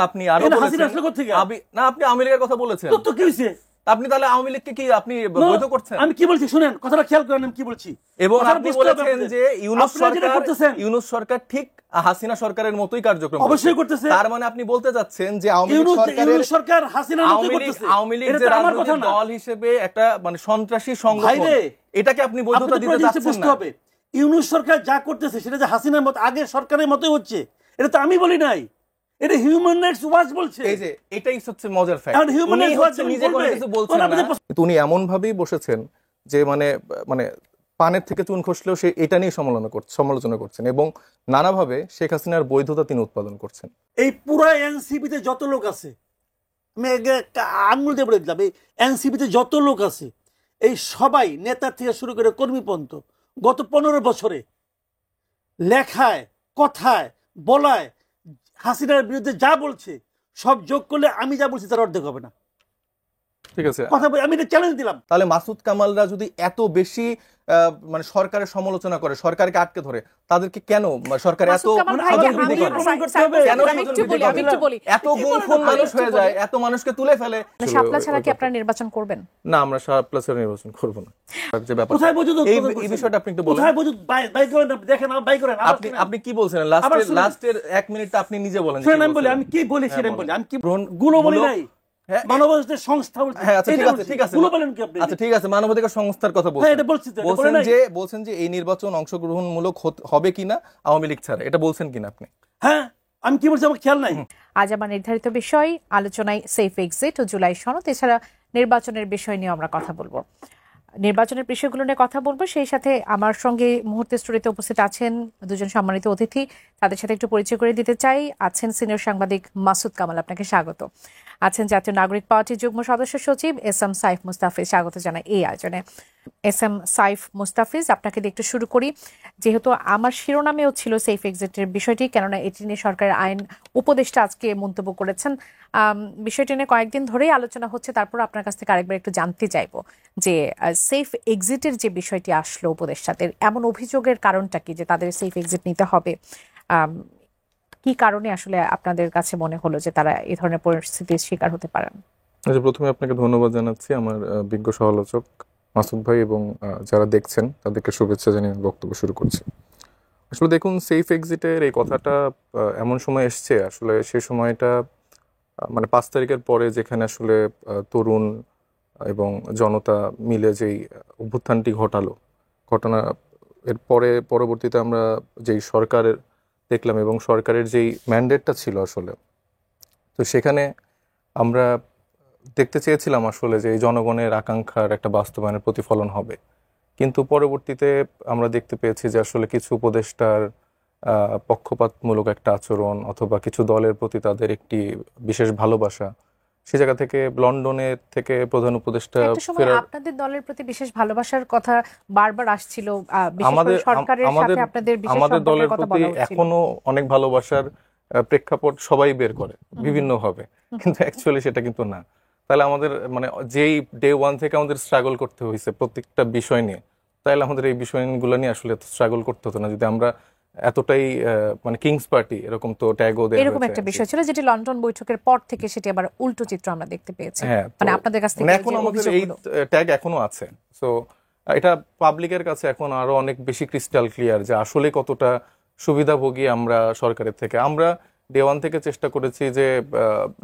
আপনি আরো না, আপনি আওয়ামী লীগের কথা বলেছেন, তো কি হয়েছে? আপনি তাহলে আওয়ামী লীগকে কি আপনি বৈধ করছেন? আমি কি বলছি শুনেন, কথাটা খেয়াল করেন আমি কি বলছি। এবং আপনি বলেছেন যে ইউনূস সরকার ঠিক হাসিনা সরকারের মতোই কার্যক্রম অবশ্যই করতেছে। তার মানে আপনি বলতে যাচ্ছেন যে আওয়ামী সরকার হাসিনার মতোই করতেছে। আওয়ামী লীগ যে রাজনৈতিক দল হিসেবে একটা মানে সন্ত্রাসী সংগঠন, এটাকে আপনি বৈধতা দিতে যাচ্ছেন না। ইউনূস সরকার যা করতেছে সেটা যে হাসিনার মতো আগের সরকারের মতোই হচ্ছে, এটা তো আমি বলি নাই, এটা হিউম্যান রাইটস ওয়াচ বলছে। এই যে এটাই হচ্ছে মজার ফ্যাক্ট, হিউম্যান রাইটস ওয়াচ নিজে কোনো কিছু বলছেন না, উনি এমন ভাবেই বসেছেন যে মানে পানের থেকে চুন খসলেও সে এটা নিয়ে সমালোচনা করছেন এবং নানাভাবে শেখ হাসিনার বৈধতা তিনি উৎপাদন করছেন। এই পুরো এনসিপিতে যত লোক আছে, আমি আঙুল দিয়ে বলে দিলাম, এই এনসিপিতে যত লোক আছে এই সবাই নেতা থেকে শুরু করে কর্মী পর্যন্ত গত 15 বছরে লেখায় কথায় বলায় হাসিনার বিরুদ্ধে যা বলছে সব যোগ করলে আমি যা বলছি তার অর্ধেক হবে না। ঠিক আছে, কথা আমি এটা চ্যালেঞ্জ দিলাম। তাহলে মাসুদ কামালরা যদি এত বেশি মানে সরকারের সমালোচনা করে, সরকারকে আটকে ধরে, তাদেরকে কেন সরকার এত গুমখুন মানুষ হয়ে যায়, এত মানুষকে তুলে ফেলে? শাপলা ছাড়া কি আপনারা নির্বাচন করবেন? না, আমরা শাপলা ছাড়া নির্বাচন করব না। যে ব্যাপার এই বিষয়টা আপনি একটু বলেন। আপনি কি বলছেন লাস্টের 1 মিনিটটা আপনি নিজে বলেন। আমি কি বলি সেটা বলি, আমি কি গুলো বলি নাই, মানবাধিকার সংস্থা বলছে। আচ্ছা ঠিক আছে, মানবাধিকার সংস্থার কথা বলছেন যে এই নির্বাচন অংশগ্রহণমূলক হবে কিনা আওয়ামী লীগ ছাড়া, এটা বলছেন কিনা আপনি? হ্যাঁ, আমি কি বলছি আমার খেয়াল নাই। আজ আমার নির্ধারিত বিষয় আলোচনায় সেফ এক্সিট ও জুলাই সনদ, এছাড়া নির্বাচনের বিষয় নিয়ে আমরা কথা বলবো, নির্বাচনের বিষয়গুলো নিয়ে কথা বলবো। সেই সাথে আমার সঙ্গে মুহূর্তে স্টুডিওতে উপস্থিত আছেন দুজন সম্মানিত অতিথি, তাদের সাথে একটু পরিচয় করে দিতে চাই। আছেন সিনিয়র সাংবাদিক মাসুদ কামাল, আপনাকে স্বাগত। আছেন জাতীয় নাগরিক পার্টির যুগ্ম সদস্য সচিব এস এম সাইফ মুস্তাফিজ, স্বাগত জানাই এই আয়োজনে। এস এম সাইফ মুস্তাফিজ, আপনাকে দিয়ে একটু শুরু করি। যেহেতু আমার শিরোনামেও ছিল সেফ এক্সিটের বিষয়টি, কেননা এটি নিয়ে সরকারের আইন উপদেষ্টা আজকে মন্তব্য করেছেন। বিষয়টি নিয়ে কয়েকদিন ধরেই আলোচনা হচ্ছে, তারপর আপনার কাছ থেকে আরেকবার একটু জানতে চাইবো যে সেফ এক্সিটের যে বিষয়টি আসলো উপদেষ্টাদের, এমন অভিযোগের কারণটা কি যে তাদের সেফ এক্সিট নিতে হবে? কি কারণে আসলে আপনাদের কাছে মনে হলো যে তারা এই ধরনের পরিস্থিতির শিকার হতে পারেন? প্রথমে আপনাকে ধন্যবাদ জানাচ্ছি, আমার বিজ্ঞ সমালোচক মাসুদ ভাই এবং যারা দেখছেন তাদেরকে শুভেচ্ছা জানিয়ে বক্তব্য শুরু করছি। আসলে দেখুন, সেফ এক্সিটের এই কথাটা এমন সময় এসছে, আসলে সেই সময়টা মানে 5 তারিখের পরে, যেখানে আসলে তরুণ এবং জনতা মিলে যেই অভ্যুত্থানটি ঘটনা এর পরবর্তীতে আমরা যেই সরকারের দেখলাম এবং সরকারের যেই ম্যান্ডেটটা ছিল আসলে, তো সেখানে আমরা দেখতে চেয়েছিলাম আসলে যে এই জনগণের আকাঙ্ক্ষার একটা বাস্তবায়নের প্রতিফলন হবে, কিন্তু পরবর্তীতে আমরা দেখতে পেয়েছি যে আসলে কিছু উপদেষ্টার পক্ষপাতমূলক একটা আচরণ অথবা কিছু দলের প্রতি তাদের একটি বিশেষ ভালোবাসা, সে জায়গা থেকে লন্ডনের থেকে প্রধান উপদেষ্টা আপনাদের দলের প্রতি বিশেষ ভালোবাসার কথা বারবার আসছিল, আমাদের দলের প্রতি এখনো অনেক ভালোবাসার প্রেক্ষাপট সবাই বের করে বিভিন্ন ভাবে, কিন্তু অ্যাকচুয়ালি সেটা কিন্তু না। তাহলে আমাদের মানে যেই ডে 1 থেকে আমাদের স্ট্রাগল করতে হয়েছে প্রত্যেকটা বিষয় নিয়ে, তাহলে আমাদের এই বিষয়গুলো নিয়ে আসলে স্ট্রাগল করতে হতো না যদি আমরা এতটাই মানে কিংস পার্টি এরকম তো ট্যাগও দেয়া হয়েছে। এরকম একটা বিষয় ছিল যেটি লন্ডন বৈঠকের পর থেকে সেটি আবার উল্টো চিত্র আমরা দেখতে পেয়েছি, মানে আপনাদের কাছ থেকে এখন আমাদের এই ট্যাগ এখনো আছে। সো এটা পাবলিকের কাছে এখন আরো অনেক বেশি ক্রিস্টাল ক্লিয়ার যে আসলে কতটা সুবিধাভোগী আমরা সরকারের থেকে। আমরা ডে 1 থেকে চেষ্টা করেছি যে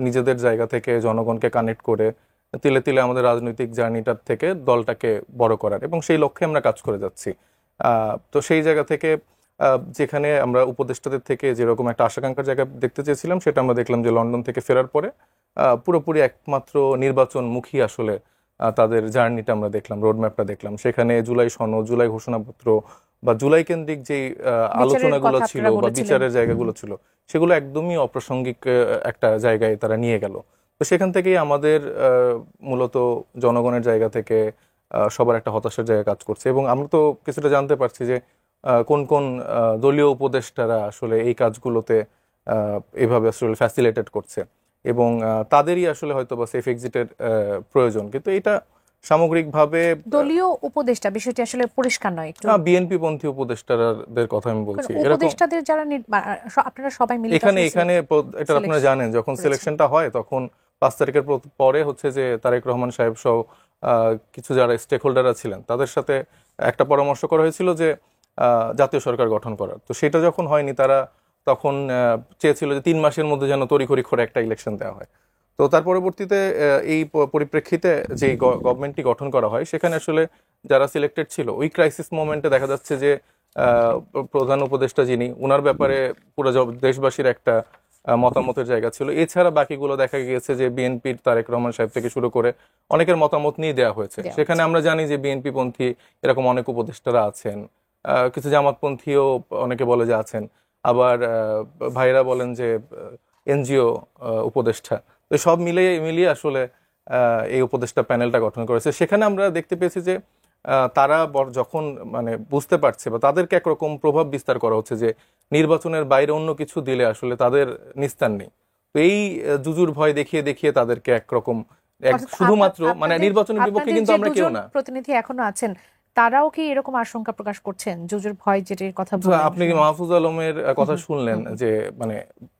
নিজেদের জায়গা থেকে জনগণকে কানেক্ট করে তিলে তিলে আমাদের রাজনৈতিক জার্নিটার থেকে দলটাকে বড় করার, এবং সেই লক্ষ্যে আমরা কাজ করে যাচ্ছি। তো সেই জায়গা থেকে যেখানে আমরা উপদেষ্টাদের থেকে যেরকম একটা আশাকাঙ্ক্ষার জায়গা দেখতে চেয়েছিলাম, সেটা আমরা দেখলাম যে লন্ডন থেকে ফেরার পরে পুরোপুরি একমাত্র নির্বাচনমুখী আসলে তাদের জার্নিটা আমরা দেখলাম, রোডম্যাপটা দেখলাম। সেখানে জুলাই সনদ, জুলাই ঘোষণাপত্র বা জুলাই কেন্দ্রিক যে আলোচনাগুলো ছিল বা বিচারের জায়গাগুলো ছিল, সেগুলো একদমই অপ্রাসঙ্গিক একটা জায়গায় তারা নিয়ে গেল। তো সেখান থেকেই আমাদের মূলত জনগণের জায়গা থেকে সবার একটা হতাশার জায়গা কাজ করছে, এবং আমরা তো কিছুটা জানতে পারছি যে কোন কোন দলীয় উপদেষ্টারা আসলে এই কাজগুলোতে এইভাবে আসলে ফ্যাসিলিটেট করছে, এবং তাদেরই আসলে হয়তো বা সেফ এক্সিটের প্রয়োজন। কিন্তু এটা সামগ্রিকভাবে দলীয় উপদেষ্টা বিষয়টি আসলে পরিষ্কার নয় একটু। বিএনপি পন্থী উপদেষ্টাদের কথা আমি বলছি। উপদেষ্টাদের যারা আপনারা সবাই মিলে এখানে এটা আপনারা জানেন, যখন সিলেকশনটা হয় তখন 5 তারিখের পরে হচ্ছে যে তারেক রহমান সাহেব সহ কিছু যারা স্টেক হোল্ডাররা ছিলেন তাদের সাথে একটা পরামর্শ করা হয়েছিল যে জাতীয় সরকার গঠন করার। তো সেটা যখন হয়নি, তারা তখন চেয়েছিল যে 3 মাসের মধ্যে যেন তড়িঘড়ি করে একটা ইলেকশন দেওয়া হয়। তো তার পরবর্তীতে এই পরিপ্রেক্ষিতে যে গভর্নমেন্টটি গঠন করা হয়, সেখানে আসলে যারা সিলেক্টেড ছিল ওই ক্রাইসিস মোমেন্টে দেখা যাচ্ছে যে প্রধান উপদেষ্টা যিনি, উনার ব্যাপারে পুরো দেশবাসীর একটা মতামতের জায়গা ছিল। এছাড়া বাকিগুলো দেখা গিয়েছে যে বিএনপির তারেক রহমান সাহেব থেকে শুরু করে অনেকের মতামত নিয়ে দেওয়া হয়েছে। সেখানে আমরা জানি যে বিএনপি পন্থী এরকম অনেক উপদেষ্টারা আছেন, কিছু জামাতপন্থীও অনেকে বলে যে আছেন, আবার ভাইরা বলেন যে এনজিও উপদেষ্টা। তো সব মিলিয়ে আসলে এই উপদেষ্টা প্যানেলটা গঠন করেছে। সেখানে আমরা দেখতে পেয়েছি যে তারা যখন মানে বুঝতে পারছে বা তাদেরকে একরকম প্রভাব বিস্তার করা হচ্ছে যে নির্বাচনের বাইরে অন্য কিছু দিলে আসলে তাদের নিস্তার নেই। তো এই জুজুর ভয় দেখিয়ে দেখিয়ে তাদেরকে একরকম শুধুমাত্র মানে নির্বাচনের বিপক্ষে কিন্তু আমরা কেউ না। প্রতিনিধি এখনো আছেন, তারাও কি এরকম আশঙ্কা প্রকাশ করছেন জুজুর ভয় যেটির কথা বললেন? আপনি কি মাহফুজ আলমের কথা শুনলেন যে মানে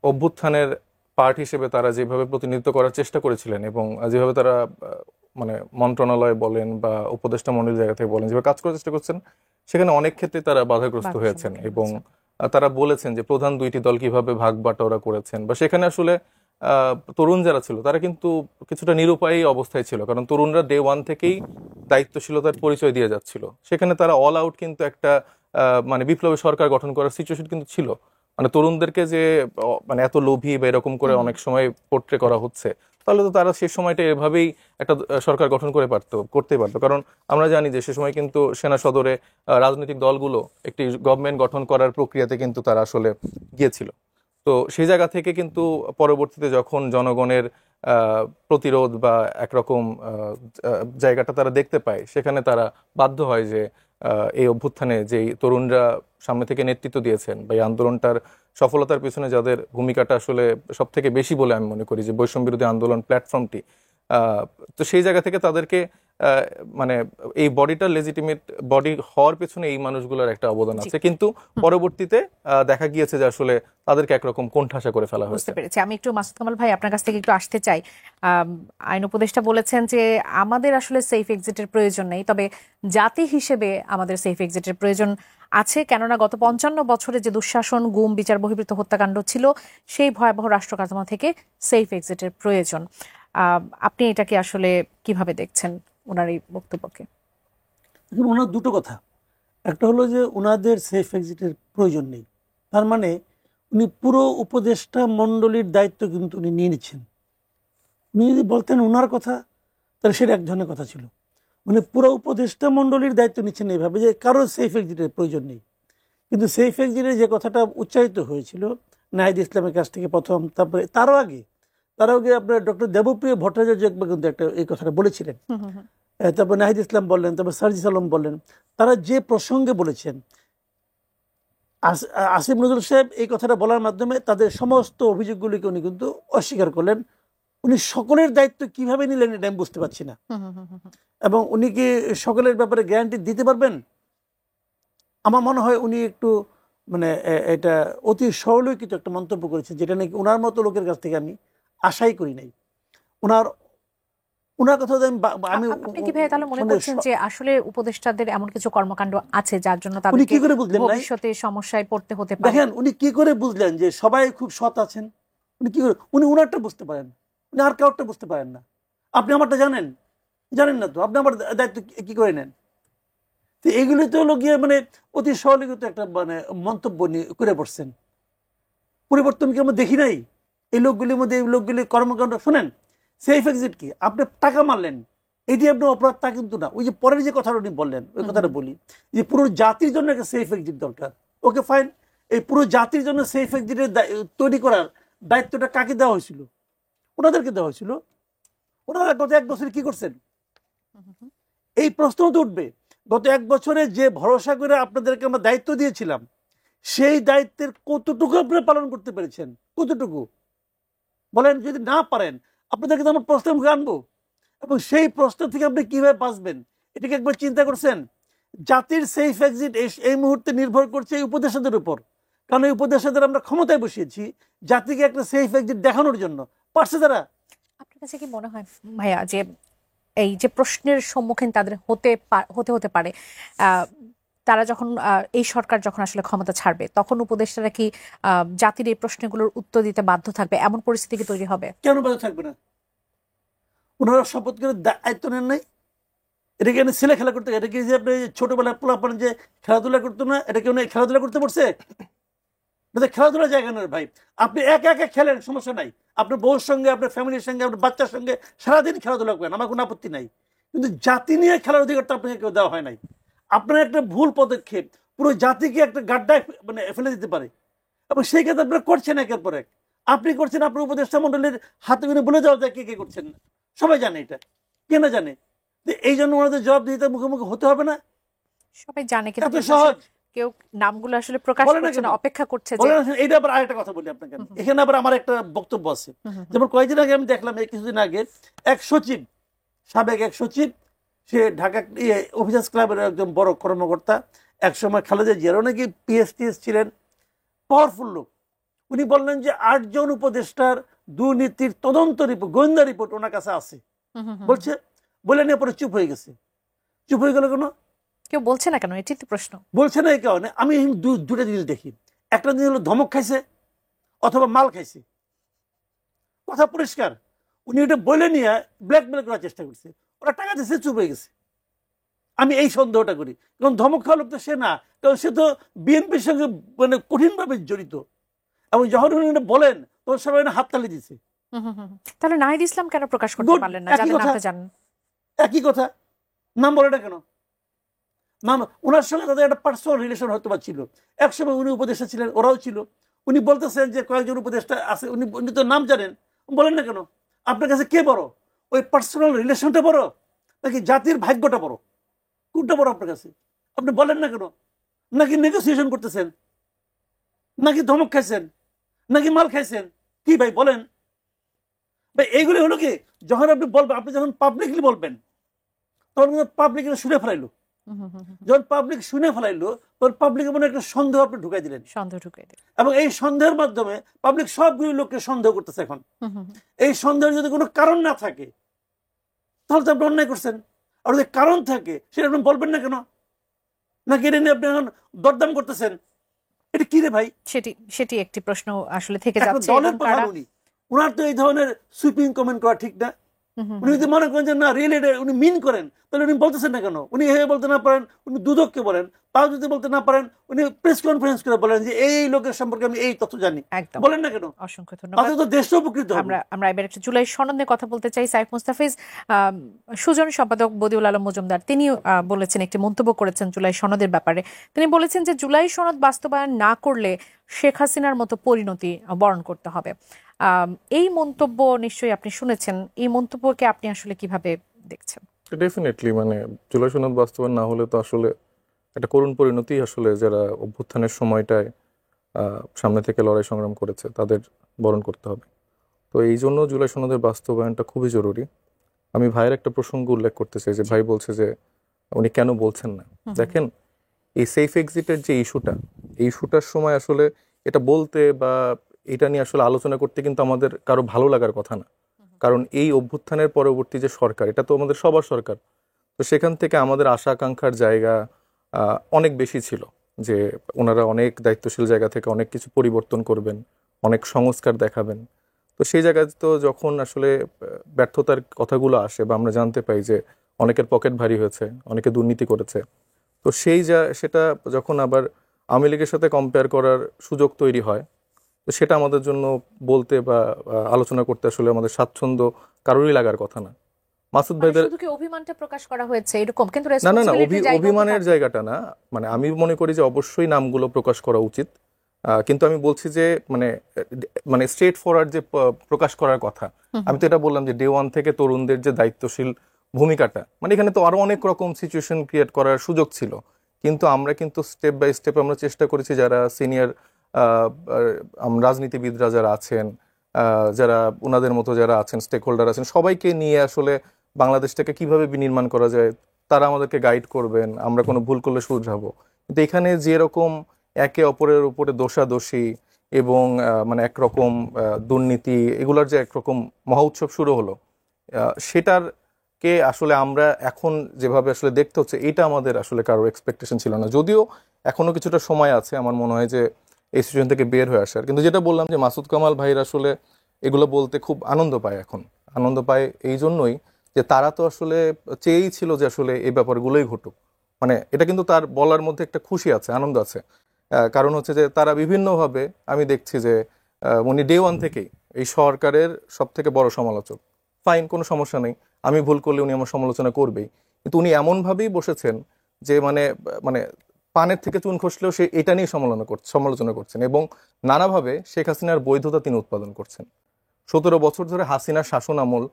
অভ্যুত্থানের পার্ট হিসেবে তারা যেভাবে প্রতিনিধিত্ব করার চেষ্টা করেছিলেন এবং যেভাবে তারা মানে মন্ত্রণালয় বলেন বা উপদেষ্টা মন্ডলীর জায়গা থেকে বলেন যেভাবে কাজ করার চেষ্টা করছেন, সেখানে অনেক ক্ষেত্রে তারা বাধাগ্রস্ত হয়েছেন এবং তারা বলেছেন যে প্রধান 2টি দল কিভাবে ভাগ বাটোয়ারা করেছেন, বা সেখানে আসলে তরুণ যারা ছিল তারা কিন্তু কিছুটা নিরুপায়ী অবস্থায় ছিল, কারণ তরুণরা ডে 1 থেকেই দায়িত্বশীলতার পরিচয় দিয়ে যাচ্ছিল। সেখানে তারা অল আউট কিন্তু একটা মানে বিপ্লবী সরকার গঠন করার সিচুয়েশন কিন্তু ছিল। মানে তরুণদেরকে যে মানে এত লোভী বা এরকম করে অনেক সময় পোর্ট্রে করা হচ্ছে, তাহলে তো তারা সে সময়টা এভাবেই একটা সরকার গঠন করতেই পারতো। কারণ আমরা জানি যে সে সময় কিন্তু সেনা সদরে রাজনৈতিক দলগুলো একটি গভর্নমেন্ট গঠন করার প্রক্রিয়াতে কিন্তু তারা আসলে গিয়েছিল। তো সেই জায়গা থেকে কিন্তু পরবর্তীতে যখন জনগণের প্রতিরোধ বা একরকম জায়গাটা তারা দেখতে পায়, সেখানে তারা বাধ্য হয় যে এই অভ্যুত্থানে যেই তরুণরা সামনে থেকে নেতৃত্ব দিয়েছেন বা এই আন্দোলনটার সফলতার পিছনে যাদের ভূমিকাটা আসলে সব থেকে বেশি বলে আমি মনে করি যে বৈষম্য বিরোধী আন্দোলন প্ল্যাটফর্মটি, তো সেই জায়গা থেকে তাদেরকে মানে এই বডিটা লেজিটিমেট বডি হওয়ার পেছনে এই মানুষগুলোর একটা অবদান আছে। কিন্তু পরবর্তীতে দেখা গিয়েছে যে আসলে তাদেরকে একরকম কোণঠাসা করে ফেলা হয়েছে। বুঝতে পেরেছি। আমি একটু মাসুদ কামাল ভাই আপনার কাছ থেকে একটু আসতে চাই। আইন উপদেষ্টা বলেছেন যে আমাদের আসলে সেফ এক্সিটের প্রয়োজন নেই, তবে জাতি হিসেবে আমাদের সেফ এক্সিটের প্রয়োজন আছে, কেননা গত 55 বছরে যে দুঃশাসন, গুম, বিচার বহির্ভূত হত্যাকাণ্ড ছিল, সেই ভয়াবহ রাষ্ট্র কাঠামো থেকে সেফ এক্সিটের প্রয়োজন। আপনি এটাকে আসলে কিভাবে দেখছেন ওনার এই বক্তব্যকে? ওনার দুটো কথা, একটা হলো যে ওনাদের সেফ এক্সিটের প্রয়োজন নেই, তার মানে উনি পুরো উপদেষ্টা মণ্ডলীর দায়িত্ব কিন্তু উনি নিয়ে নিচ্ছেন। উনি যদি বলতেন ওনার কথা, তাহলে সেটা এক ধরনের কথা ছিল। মানে পুরো উপদেষ্টা মণ্ডলীর দায়িত্ব নিচ্ছেন এইভাবে যে কারো সেফ এক্সিটের প্রয়োজন নেই। কিন্তু সেফ এক্সিটের যে কথাটা উচ্চারিত হয়েছিল নাহিদ ইসলামের কাছ থেকে প্রথম, তারপরে তারও আগে আপনার ডক্টর দেবপ্রিয় ভট্টাচার্য একবার কিন্তু একটা এই কথাটা বলেছিলেন। তারপর নাহিদ ইসলাম বললেন, তারপর সার্জিস আলম বললেন, তারা যে প্রসঙ্গে বলেছেন, আসিফ নজরুল সাহেব এই কথাটা বলার মাধ্যমে তাদের সমস্ত অভিযোগগুলিকে উনি কিন্তু অস্বীকার করলেন। উনি সকলের দায়িত্ব কিভাবে নিলেন এটা আমি বুঝতে পারছি না। এবং উনি কি সকলের ব্যাপারে গ্যারান্টি দিতে পারবেন? আমার মনে হয় উনি একটু মানে এটা অতি সরলীকৃত একটা মন্তব্য করেছেন, যেটা নাকি ওনার মতো লোকের কাছ থেকে আমি আশাই করি নাই। ওনার কথা আমি আপনি কি ভাই তাহলে মনে করছেন যে আসলে উপদেষ্টাদের এমন কিছু কর্মকাণ্ড আছে যার জন্য তাদেরকে ভবিষ্যতে সমস্যায় পড়তে হতে পারে? দেখেন উনি কি করে বুঝলেন যে সবাই খুব সৎ আছেন? উনি কি করে, উনি ওনারটা বুঝতে পারেন, উনি আর কাউরটা বুঝতে পারেন না। আপনি আমারটা জানেন না তো, আপনি আমার দায়িত্ব কি করে নেন? তো এগুলি তো হলো গিয়ে মানে অতি সরলীকৃত একটা মানে মন্তব্য করে পড়ছেন। পরিবর্তন কি আমরা দেখি নাই এই লোকগুলির মধ্যে? এই লোকগুলি কর্মকাণ্ড শোনেন, সেফ এক্সিট কি? আপনি টাকা মারলেন, এটি আপনার অপরাধ তা কিন্তু না। ওই যে পরের যে কথাটা উনি বললেন, ওই কথাটা বলি যে পুরো জাতির জন্য একটা সেফ এক্সিট দরকার। ওকে ফাইন, এই পুরো জাতির জন্য সেফ এক্সিটের তৈরি করার দায়িত্বটা কাকে দেওয়া হয়েছিল? ওনাদেরকে দেওয়া হয়েছিল। ওনারা গত 1 বছরে কি করছেন? এই প্রশ্ন তো উঠবে, গত 1 বছরে যে ভরসা করে আপনাদেরকে আমরা দায়িত্ব দিয়েছিলাম, সেই দায়িত্বের কতটুকু আপনারা পালন করতে পেরেছেন? কতটুকু বলেন? যদি না পারেন আপনাদেরকে তো আমরা প্রশ্নের মুখে আনবো। এবং সেই প্রশ্ন থেকে আপনি কিভাবে বাঁচবেন এটাকে একবার চিন্তা করছেন? জাতির সেফ এক্সিট এই মুহূর্তে নির্ভর করছে এই উপদেষ্টাদের উপর, কারণ এই উপদেষ্টাদের আমরা ক্ষমতায় বসিয়েছি জাতিকে একটা সেফ এক্সিট দেখানোর জন্য। পারছে তারা? আপনার কাছে কি মনে হয় ভাইয়া যে এই যে প্রশ্নের সম্মুখীন তাদের হতে পারে তারা যখন এই সরকার যখন আসলে ক্ষমতা ছাড়বে তখন উপদেষ্টারা কি জাতির এই প্রশ্নগুলোর উত্তর দিতে বাধ্য থাকবে, এমন পরিস্থিতি কি তৈরি হবে? কেন বাধ্য থাকবে না? ওনারা শপথ করে দায়িত্ব নেন নাই? এটা কি ছেলে খেলা করতে, এটা কি যে আপনি ছোটবেলায় পোলাপান যে খেলাধুলা করতো না, এটা কি উনি খেলাধুলা করতে পারছে? খেলাধুলার জায়গা নয় ভাই। আপনি একা একা খেলেন, সমস্যা নাই, আপনার বউর সঙ্গে, আপনার ফ্যামিলির সঙ্গে, আপনার বাচ্চার সঙ্গে সারাদিন খেলাধুলা করেন, আমার কোনো আপত্তি নাই, কিন্তু জাতি নিয়ে খেলার অধিকারটা আপনাকে কেউ দেওয়া হয় নাই। আপনার একটা ভুল পদক্ষেপ পুরো জাতিকে একটা গাড্ডায় ফেলে দিতে পারে, এবং সেই ক্ষেত্রে আপনারা করছেন একের পর এক। আপনি করছেন, আপনার উপদেষ্টা মন্ডলীর হাতে করে বলে যাওয়া যায় কে কে করছেন, সবাই জানে এটা, কে না জানে? এই জন্য ওনাদের জবাবদিহিতার মুখোমুখি হতে হবে না? সবাই জানে, কিন্তু এত সহজ। কেউ নামগুলো আসলে প্রকাশ করছে না, অপেক্ষা করছে। এইটা আবার আরেকটা কথা বলি আপনাকে, এখানে আবার আমার একটা বক্তব্য আছে। যেমন কয়েকদিন আগে আমি দেখলাম, কিছুদিন আগে এক সচিব, সাবেক এক সচিব, সে ঢাকা অফিসার্স ক্লাবের একজন বড় কর্মকর্তা, একসময় খালেদা জিয়ারও নাকি পিএসটিএস ছিলেন, পাওয়ারফুল লোক। উনি বললেন যে 8 জন উপদেষ্টার দুর্নীতির তদন্ত রিপোর্ট, গোয়েন্দা রিপোর্ট ওনার কাছে আছে। বলছে, বলে নিয়ে পরে চুপ হয়ে গেছে। চুপ হয়ে গেল কেন? কেউ বলছে না কেন, এটি তো প্রশ্ন। বলছে না এই কারণে, আমি দুটা জিনিস দেখি। একটা জিনিস হলো ধমক খাইছে অথবা মাল খাইছে, কথা পরিষ্কার। উনি এটা বলে নিয়ে ব্ল্যাকমেল করার চেষ্টা করছে, ওরা টাকা দিচ্ছে, চুপ হয়ে গেছে। আমি এই সন্দেহটা করি, কারণ ধমক খাওয়া লোক তো সে না, কারণ সে তো বিএনপির সঙ্গে কঠিনভাবে জড়িত, এবং যখন উনি এটা বলেন তখন সবাই হাততালি দিচ্ছে। তাহলে নাহিদ ইসলাম কেন প্রকাশ করতে পারলেন না? একই কথা, নাম বলে না কেন? নাম, ওনার সঙ্গে তাদের একটা পার্সোনাল রিলেশন হয়তো বা ছিল, একসময় উনি উপদেষ্টা ছিলেন, ওরাও ছিল। উনি বলতেছেন যে কয়েকজন উপদেষ্টা আছে, উনি তো নাম জানেন, বলেন না কেন? আপনার কাছে কে বড়, ওই পার্সোনাল রিলেশনটা বড় নাকি জাতির ভাগ্যটা বড়? কোনটা বড় আপনার কাছে? আপনি বলেন না কেন? নাকি নেগোসিয়েশন করতেছেন, নাকি ধমক খাইছেন, নাকি মাল খাইছেন? কি ভাই বলেন ভাই? এইগুলি হলো কি, যখন আপনি বলবেন, আপনি যখন পাবলিকলি বলবেন তখন পাবলিক শুনে ফেলাইলো, যখন পাবলিক শুনে ফেলাইলো তখন পাবলিকের মনে একটা সন্দেহ আপনি ঢুকাই দিলেন, এবং এই সন্দেহের মাধ্যমে পাবলিক সবগুলি লোককে সন্দেহ করতেছে। এখন এই সন্দেহের যদি কোনো কারণ না থাকে তাহলে তো আপনি অন্যায় করছেন, আর যদি কারণ থাকে সেটা আপনি বলবেন না কেন? নাকি এটা নিয়ে আপনি এখন দরদাম করতেছেন? এটা কি রে ভাই? সেটি একটি প্রশ্ন আসলে থেকে যাচ্ছে। দলের প্রধান উনি, ওনার তো এই ধরনের সুইপিং কমেন্ট করা ঠিক না। উনি যদি মনে করেন যে না রিয়েলি উনি মিন করেন, তাহলে উনি বলতেছেন না কেন? উনি এভাবে বলতে না পারেন, উনি দুদককে বলেন, তাও যদি বলতে না পারেন উনি প্রেস কনফারেন্স করে বলেন যে এই লোকের সম্পর্কে আমি এই তথ্য জানি, বলেন না কেন? অসংখ্য ধন্যবাদ। তো দেশটা উপকৃত হবে। আমরা এবার একটা জুলাই সনদ নিয়ে কথা বলতে চাই। সাইফ মুস্তাফিজ, সুজন সম্পাদক বদিউল আলম মজুমদার, তিনি বলেছেন, একটি মন্তব্য করেছেন জুলাই সনদের ব্যাপারে। তিনি বলেছেন যে জুলাই সনদ বাস্তবায়ন না করলে শেখ হাসিনার মতো পরিণতি বরণ করতে হবে। এই মন্তব্য নিশ্চয়ই আপনি শুনেছেন, এই মন্তব্যকে আপনি আসলে কিভাবে দেখছেন? ডেফিনেটলি, মানে জুলাই সনদ বাস্তবায়ন না হলে তো আসলে একটা করুণ পরিণতি আসলে যারা অভ্যুত্থানের সময়টায় সামনে থেকে লড়াই সংগ্রাম করেছে তাদের বরণ করতে হবে। তো এই জন্য জুলাই সনদের বাস্তবায়নটা খুবই জরুরি। আমি ভাইয়ের একটা প্রসঙ্গ উল্লেখ করতে চাই, যে ভাই বলছে যে উনি কেন বলছেন না। দেখেন, এই সেফ এক্সিটের যে ইস্যুটার সময় আসলে এটা বলতে বা এটা নিয়ে আসলে আলোচনা করতে কিন্তু আমাদের কারো ভালো লাগার কথা না, কারণ এই অভ্যুত্থানের পরবর্তী যে সরকার, এটা তো আমাদের সবার সরকার। তো সেখান থেকে আমাদের আশা আকাঙ্ক্ষার জায়গা অনেক বেশি ছিল, যে ওনারা অনেক দায়িত্বশীল জায়গা থেকে অনেক কিছু পরিবর্তন করবেন, অনেক সংস্কার দেখাবেন। তো সেই জায়গায় তো যখন আসলে ব্যর্থতার কথাগুলো আসে বা আমরা জানতে পাই যে অনেকের পকেট ভারী হয়েছে, অনেকে দুর্নীতি করেছে, তো সেটা যখন আবার আওয়ামী লীগের সাথে কম্পেয়ার করার সুযোগ তৈরি হয়, তো সেটা আমাদের জন্য বলতে বা আলোচনা করতে আসলে আমাদের স্বাচ্ছন্দ্য কারোরই লাগার কথা না। মাসুদ ভাইদের অভিমানটা প্রকাশ করা হয়েছে এরকম, কিন্তু না, অভিমানের জায়গাটা না। মানে আমি মনে করি যে অবশ্যই নামগুলো প্রকাশ করা উচিত, কিন্তু আমি বলছি যে মানে স্ট্রেট ফরওয়ার্ড যে প্রকাশ করার কথা। আমি তো এটা বললাম যে ডে ওয়ান থেকে তরুণদের যে দায়িত্বশীল ভূমিকাটা, মানে এখানে তো আরো অনেক রকম সিচুয়েশন ক্রিয়েট করার সুযোগ ছিল, কিন্তু আমরা কিন্তু স্টেপ বাই স্টেপ আমরা চেষ্টা করেছি, যারা সিনিয়র রাজনীতিবিদরা যারা আছেন, যারা ওনাদের মতো যারা আছেন, স্টেক হোল্ডার আছেন, সবাইকে নিয়ে আসলে বাংলাদেশটাকে কিভাবে বিনির্মাণ করা যায় তারা আমাদেরকে গাইড করবেন, আমরা কোনো ভুল করলে শুধরাবো। কিন্তু এখানে যেরকম একে অপরের উপরে দোষাদোষী এবং মানে একরকম দুর্নীতি, এগুলোর যে একরকম মহা উৎসব শুরু হলো, সেটার কে আসলে আমরা এখন যেভাবে আসলে দেখতে হচ্ছে, এটা আমাদের আসলে কারো এক্সপেকটেশন ছিল না। যদিও এখনো কিছুটা সময় আছে আমার মনে হয় যে এই সিচুয়েশন থেকে বের হয়ে আসার। কিন্তু যেটা বললাম যে মাসুদ কামাল ভাইয়ের আসলে এগুলো বলতে খুব আনন্দ পায়, এখন আনন্দ পায় এই জন্যই যে তারা তো আসলে চেয়েই ছিল যে আসলে এই ব্যাপারগুলোই ঘটুক। মানে এটা কিন্তু তার বলার মধ্যে একটা খুশি আছে, আনন্দ আছে। কারণ হচ্ছে যে তারা বিভিন্নভাবে, আমি দেখছি যে উনি ডে ওয়ান থেকেই এই সরকারের সব থেকে বড় সমালোচক। ফাইন, কোনো সমস্যা নেই, আমি ভুল করলে উনি আমার সমালোচনা করবেই। কিন্তু উনি এমনভাবেই বসেছেন যে মানে মানে পানের থেকে চুন খসলেও সে এটা নিয়ে সমালোচনা করছেন এবং নানাভাবে শেখ হাসিনার বৈধতা তিনি উৎপাদন করছেন। 17 বছর ধরে হাসিনার শাসন আমল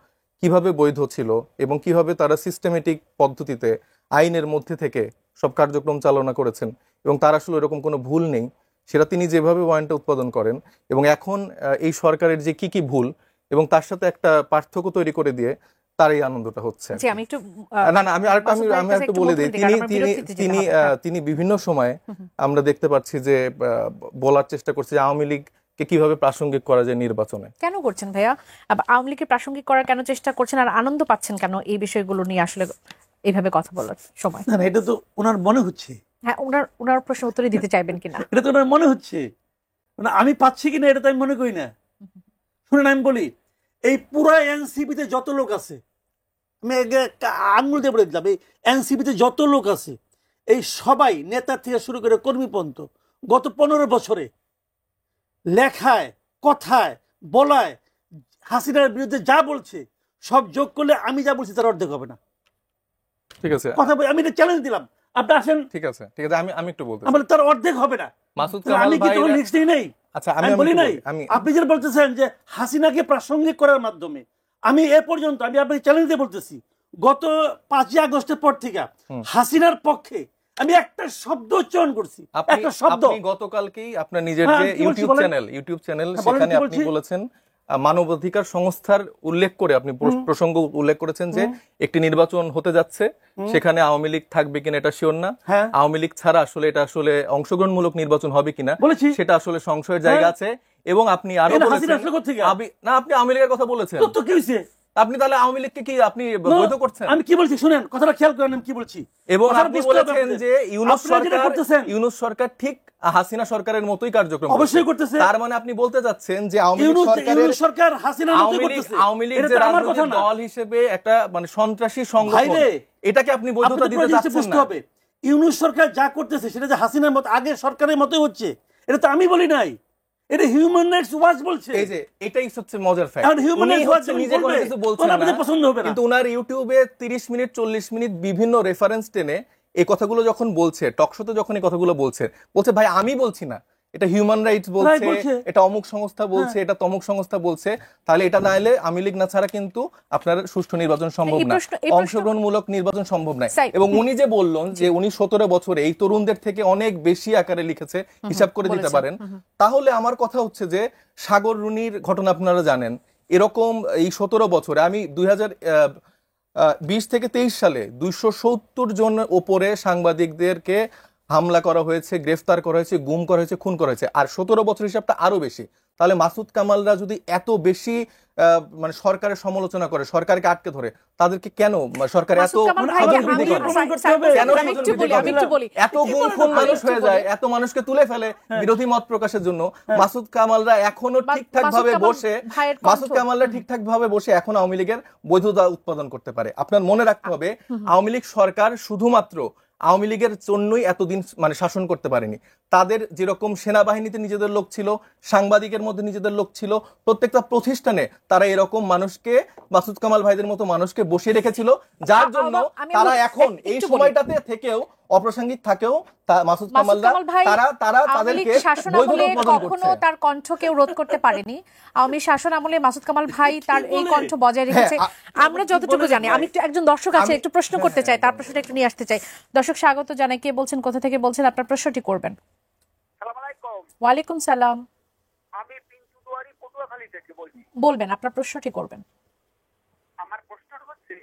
কিভাবে বৈধ ছিল এবং কিভাবে তারা সিস্টেমেটিক পদ্ধতিতে আইনের মধ্যে থেকে সব কার্যক্রম চালনা করেছেন এবং তার আসলে এরকম কোনো ভুল নেই, সেটা তিনি যেভাবে বয়ানটা উৎপাদন করেন। এবং এখন এই সরকারের যে কি কি ভুল এবং তার সাথে একটা পার্থক্য তৈরি করে দিয়ে তার এই আনন্দটা হচ্ছে। না না, আমি আরেকটু বলে দিই, তিনি বিভিন্ন সময় আমরা দেখতে পাচ্ছি যে বলার চেষ্টা করছে যে আওয়ামী লীগকে কিভাবে প্রাসঙ্গিক করা যায় নির্বাচনে। কেন করছেন ভাইয়া? আওয়ামী লীগকে প্রাসঙ্গিক করার কেন চেষ্টা করছেন আর আনন্দ পাচ্ছেন কেন এই বিষয়গুলো নিয়ে আসলে এইভাবে কথা বলার সময়? না, এটা তো ওনার মনে হচ্ছে। হ্যাঁ, ওনার প্রশ্ন উত্তরে দিতে চাইবেন কিনা এটা তো ওনার মনে হচ্ছে, মানে আমি পাচ্ছি কিনা এটা তো আমি মনে করি না। শুনেন, আমি বলি, এই পুরা এনসিপিতে যত লোক আছে, আমি আঙুল দিয়ে বলে দিলাম, এই এনসিপিতে যত লোক আছে, এই সবাই নেতা থেকে শুরু করে কর্মী পর্যন্ত গত 15 বছরে লেখায়, কথায়, বলায় হাসিনার বিরুদ্ধে যা বলছে সব যোগ করলে আমি যা বলছি তার অর্ধেক হবে না। ঠিক আছে, কথা বলি, আমি এটা চ্যালেঞ্জ দিলাম, আপনি আসেন। ঠিক আছে, ঠিক আছে, আমি একটু বলতে আমার তার অর্ধেক হবে না। মাসুদ কামাল আমি কি ভাই, তখন রিস্ক নেই? আচ্ছা আমি বলি নাই, আপনি যেটা বলতেছেন যে হাসিনাকে প্রাসঙ্গিক করার মাধ্যমে, আমি এ পর্যন্ত আমি আপনাকে চ্যালেঞ্জ দিয়ে বলতেছি, গত 5ই আগস্টের পর থেকে হাসিনার পক্ষে আমি একটা শব্দ উচ্চারণ করছি, একটা শব্দ। আপনি গতকালকেই আপনার নিজের যে ইউটিউব চ্যানেল সেখানে আপনি বলেছেন, মানবাধিকার সংস্থার উল্লেখ করে আপনি প্রসঙ্গ উল্লেখ করেছেন যে একটি নির্বাচন হতে যাচ্ছে, সেখানে আওয়ামী লীগ থাকবে কিনা এটা শিওর না, আওয়ামী লীগ ছাড়া আসলে এটা আসলে অংশগ্রহণমূলক নির্বাচন হবে কিনা সেটা আসলে সংশয়ের জায়গা আছে। এবং আপনি আরো বলেছেন, না আপনি আওয়ামী লীগের কথা বলেছেন, তো কি হইছে? আপনি তাহলে আওয়ামী লীগকে কি আপনি বৈধ করছেন? আমি কি বলছি শুনেন, কথাটা খেয়াল করেন আমি কি বলছি। এবং আপনি বলেছেন যে ইউনূস সরকার ঠিক হাসিনা সরকারের মতোই কার্যক্রম অবশ্যই করতেছে। তার মানে আপনি বলতে যাচ্ছেন যে আওয়ামী লীগ যে রাজনৈতিক দল হিসেবে একটা মানে সন্ত্রাসী সংগঠন, এটাকে আপনি বৈধতা দিতে যাচ্ছেন না। ইউনূস সরকার যা করতেছে সেটা যে হাসিনার মতো আগের সরকারের মতোই হচ্ছে, এটা তো আমি বলি নাই, এটা হিউম্যান রাইটস ওয়াচ বলছে। এই যে এটাই হচ্ছে মজার ফ্যাক্ট, উনি নিজে কোনো কিছু বলছেন না, পছন্দ হবে না, কিন্তু ওনার ইউটিউবে 30 মিনিট 40 মিনিট বিভিন্ন রেফারেন্স টেনে এই কথাগুলো যখন বলছে, টকশোতে যখন এই কথাগুলো বলছে ভাই আমি বলছি না, এটা হিউম্যান রাইটস বলছে, এটা অমুক সংস্থা বলছে, এটা তমুক সংস্থা বলছে, তাহলে এটা না এলে আওয়ামী লীগ না ছাড়া কিন্তু আপনার সুষ্ঠু নির্বাচন সম্ভব না, অংশগ্রহণমূলক নির্বাচন সম্ভব না। এবং উনি যে বললেন যে উনি 17 বছরে এই তরুণদের থেকে অনেক বেশি আকারে লিখেছে, হিসাব করে দিতে পারেন, তাহলে আমার কথা হচ্ছে যে সাগর রুনির ঘটনা আপনারা জানেন, এরকম এই 17 বছরে আমি 2020 থেকে 23 সালে 270 জন ওপরে সাংবাদিকদেরকে হামলা করা হয়েছে, গ্রেফতার করা হয়েছে, গুম করা হয়েছে, খুন করা হয়েছে, আর 17 বছর হিসাবটা আরো বেশি। তাহলে মাসুদ কামালরা যদি এত বেশি মানে সরকারের সমালোচনা করে, সরকারকে আটকে ধরে, তাদেরকে কেন সরকার এত গুম খুন মানুষ হয়ে যায়, এত মানুষকে তুলে ফেলে বিরোধী মত প্রকাশের জন্য? মাসুদ কামালরা এখনো ঠিকঠাক ভাবে বসে এখন আওয়ামী লীগের বৈধতা উৎপাদন করতে পারে। আপনার মনে রাখতে হবে, আওয়ামী লীগ সরকার শুধুমাত্র আওয়ামী লীগের জন্যই এতদিন মানে শাসন করতে পারেনি। তাদের যেরকম সেনাবাহিনীতে নিজেদের লোক ছিল, সাংবাদিকের মধ্যে নিজেদের লোক ছিল, প্রত্যেকটা প্রতিষ্ঠানে তারা এরকম মানুষকে, মাসুদ কামাল ভাইদের মতো মানুষকে বসিয়ে রেখেছিল, যার জন্য তারা এখন এই সময়টাতে থেকেও অপ্রাসঙ্গিক থাকেও মাসুদ কামালরা তারা তাদেরকে কখনো তার কণ্ঠ কেউ রোধ করতে পারেনি। আওয়ামী শাসন আমলে মাসুদ কামাল ভাই তার এই কণ্ঠ বজায় রেখেছে, আমরা যতটুকু জানি। আমি একজন দর্শক আছে, একটু প্রশ্ন করতে চাই, তার প্রশ্নটা একটু নিয়ে আসতে চাই। দর্শক স্বাগত জানাই, কে বলছেন, কোথা থেকে বলছেন, আপনার প্রশ্নটি করবেন। ওয়ালাইকুম সালাম। আমি পিন্টু দুয়ারি পটুয়াখালী থেকে বলছি। বলবেন, আপনার প্রশ্নটি করবেন। আমার প্রশ্নটা হচ্ছে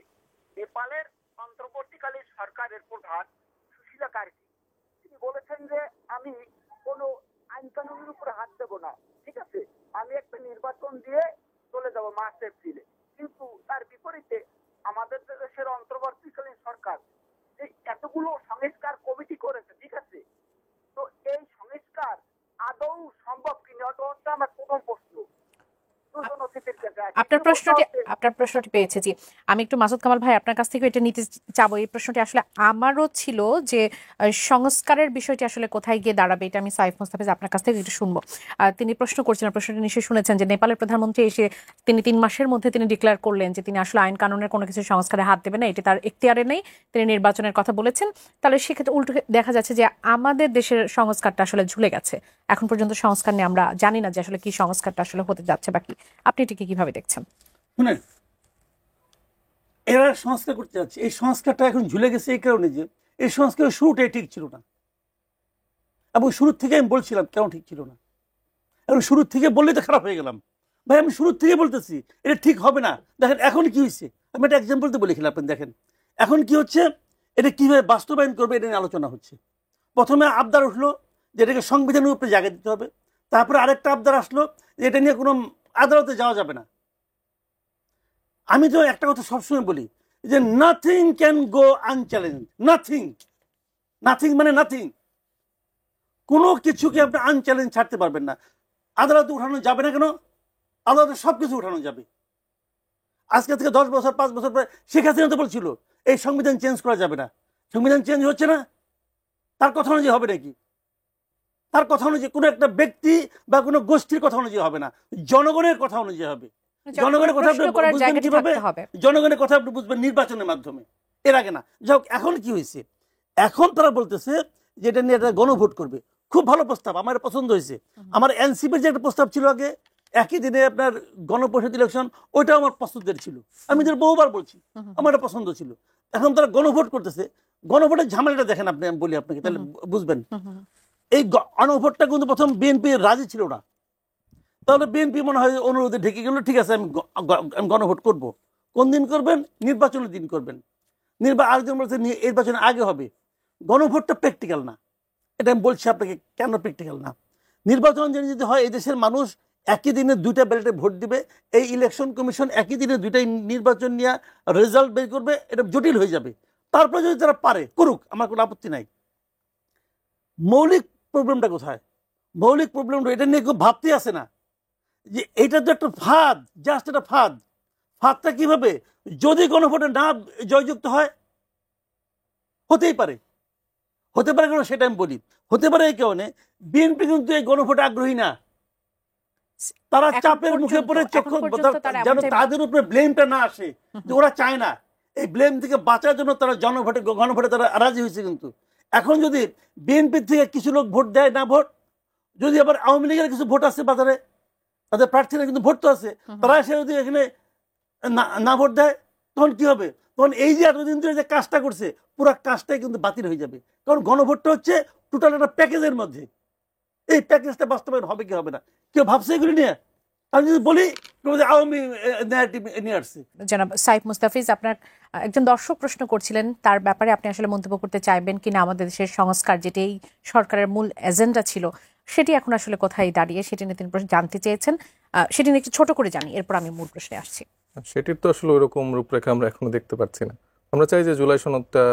নেপালের অন্তর্বর্তীকালীন সরকারের প্রধান সুশীলা কার্কি তিনি বলেছেন যে আমি কোনো আইন কানুনের উপরে হাত দেবো না, ঠিক আছে, আমি একটা নির্বাচন দিয়ে চলে যাব মার্চ এপ্রিলে। কিন্তু তার বিপরীতে আমাদের দেশের অন্তর্বর্তীকালীন সরকার যে এতগুলো সংস্কার কমিটি করেছে, ঠিক আছে, তো এই সংস্কার আদৌ সম্ভব কিনা, এটা হচ্ছে আমার প্রথম প্রশ্ন। আপনার প্রশ্নটি পেয়েছে। জি, আমি একটু মাসুদ কামাল ভাই আপনার কাছ থেকে এটা নিতে চাবো। এই প্রশ্নটি আসলে আমারও ছিল যে সংস্কারের বিষয়টি আসলে কোথায় গিয়ে দাঁড়াবে, এটা আমি সাইফ মোস্তাফিজ আপনার কাছ থেকে একটু শুনবো। তিনি প্রশ্ন করছিলেন, প্রশ্নটি নিশ্চয়ই শুনেছেন যে নেপালের প্রধানমন্ত্রী এসে তিনি 3 মাসের মধ্যে তিনি ডিক্লেয়ার করলেন যে তিনি আসলে আইন কানুনের কোনো কিছু সংস্কারে হাত দেবেন না, এটি তার এখতিয়ারে নেই। তিনি নির্বাচনের কথা বলেছেন। তাহলে সেক্ষেত্রে উল্টো দেখা যাচ্ছে যে আমাদের দেশের সংস্কারটা আসলে ঝুলে গেছে। এখন পর্যন্ত সংস্কার নিয়ে আমরা জানি না যে আসলে কি সংস্কারটা আসলে হতে যাচ্ছে বাকি। আপনি এটিকে কিভাবে দেখছেন? শুনেন, এরা সংস্কার করতে যাচ্ছে, এই সংস্কারটা এখন ঝুলে গেছে এই কারণে যে এই সংস্কারের শুরুটাই ঠিক ছিল না, এবং শুরুর থেকে আমি বলছিলাম কেন ঠিক ছিল না। এখন শুরুর থেকে বললেই তো খারাপ হয়ে গেলাম। ভাই আমি শুরুর থেকে বলতেছি এটা ঠিক হবে না। দেখেন এখন কি হয়েছে, আমি একটা এক্সাম্পল তো বলে খেলাম। দেখেন এখন কি হচ্ছে, এটা কিভাবে বাস্তবায়ন করবে এটা নিয়ে আলোচনা হচ্ছে। প্রথমে আবদার উঠলো যে এটাকে সংবিধানের উপরে জায়গা দিতে হবে। তারপরে আরেকটা আবদার আসলো যে এটা নিয়ে কোনো আদালতে যাওয়া যাবে না। আমি তো একটা কথা সবসময় বলি যে nothing can go unchallenged. Nothing, nothing মানে নাথিং। কোনো কিছুকে আপনি আনচ্যালেঞ্জ ছাড়তে পারবেন না। আদালতে উঠানো যাবে না কেন? আদালতে সবকিছু উঠানো যাবে। আজকে থেকে 10 বছর 5 বছর পরে শেখ হাসিনা তো বলছিল এই সংবিধান চেঞ্জ করা যাবে না। সংবিধান চেঞ্জ হচ্ছে না, তার কথা অনুযায়ী হবে নাকি? তার কথা অনুযায়ী কোনো একটা ব্যক্তি বা কোনো গোষ্ঠীর কথা অনুযায়ী হবে না, জনগণের কথা অনুযায়ী হবে। জনগণের কথা আপনি বুঝবেন কিভাবে? জনগণের কথা আপনি বুঝবেন নির্বাচনের মাধ্যমে, এর আগে না। যাই এখন কি হয়েছে, এখন তারা বলতেছে যে এটা নিয়ে একটা গণভোট করবে। খুব ভালো প্রস্তাব, আমার পছন্দ হয়েছে। আমার এনসিপির যে একটা প্রস্তাব ছিল আগে একই দিনে আপনার গণপরিষদ ইলেকশন, ওইটাও আমার পছন্দের ছিল। আমি যেটা বহুবার বলছি আমার এটা পছন্দ ছিল। এখন তারা গণভোট করতেছে। গণভোটের ঝামেলাটা দেখেন আপনি, আমি বলি আপনাকে তাহলে বুঝবেন। এই গণভোটটা কিন্তু প্রথম বিএনপি রাজি ছিল না। তাহলে বিএনপি মনে হয় অনুরোধে ঢেকে গেল, ঠিক আছে আমি গণভোট করব। কোন দিন করবেন? নির্বাচনের দিন করবেন। আরেকজন বলছে নির্বাচনের আগে হবে। গণভোটটা প্র্যাকটিক্যাল না, এটা আমি বলছি আপনাকে কেন প্র্যাকটিক্যাল না। নির্বাচন যদি হয় এই দেশের মানুষ একই দিনে 2টা ব্যালটে ভোট দিবে, এই ইলেকশন কমিশন একই দিনে 2টাই নির্বাচন নিয়ে রেজাল্ট বের করবে, এটা জটিল হয়ে যাবে। তারপরে যদি তারা পারে করুক, আমার কোনো আপত্তি নাই। মৌলিক প্রবলেমটা কোথায়? মৌলিক প্রবলেমটা এটা নিয়ে খুব ভাবতে আসে না যে এটা তো একটা ফাঁদ, জাস্ট একটা ফাঁদ। ফাঁদটা কিভাবে? যদি গণভোটে না জয়যুক্ত হয়, হতেই পারে, হতে পারে কেন সেটা আমি বলি। হতে পারে এই কারণে বিএনপি কিন্তু এই গণভোটে আগ্রহী না। তারা চাপের মুখে পড়ে যেন তাদের উপরে ব্লেমটা না আসে, যে ওরা চায় না। এই ব্লেম থেকে বাঁচার জন্য তারা গণভোটে তারা রাজি হয়েছে। কিন্তু এখন যদি বিএনপি থেকে কিছু লোক ভোট দেয় না ভোট, যদি আবার আওয়ামী লীগের কিছু ভোট আছে বাজারে, তাদের প্রার্থীরা কিন্তু ভোট তো আছে, তারা এসে যদি এখানে না ভোট দেয় তখন কি হবে? তখন এই যে এতদিন ধরে যে কাজটা করছে পুরো কাজটাই কিন্তু বাতিল হয়ে যাবে। কারণ গণভোটটা হচ্ছে টোটাল একটা প্যাকেজের মধ্যে। এই প্যাকেজটা বাস্তবায়ন হবে কি হবে না কেউ ভাবছে এগুলি নিয়ে? আমি যদি বলি আওয়ামী ন্যারেটিভ নিয়ে আসছে। জনাব সাইফ মুস্তাফিজ, আপনার একজন দর্শক প্রশ্ন করছিলেন, তার ব্যাপারে আপনি আসলে মন্তব্য করতে চাইবেন কিনা? আমাদের দেশের সংস্কার যেটি এই সরকারের মূল এজেন্ডা ছিল, সেটি এখন আসলে কোথায় দাঁড়িয়ে, সেটি নিয়ে তিনি জানতে চেয়েছেন। সেটি নিয়ে একটু ছোট করে জানি, এরপর আমি মূল প্রশ্নে আসছি। সেটির তো আসলে ওইরকম রূপরেখা আমরা এখনো দেখতে পাচ্ছি না। আমরা চাই যে জুলাই সনদটা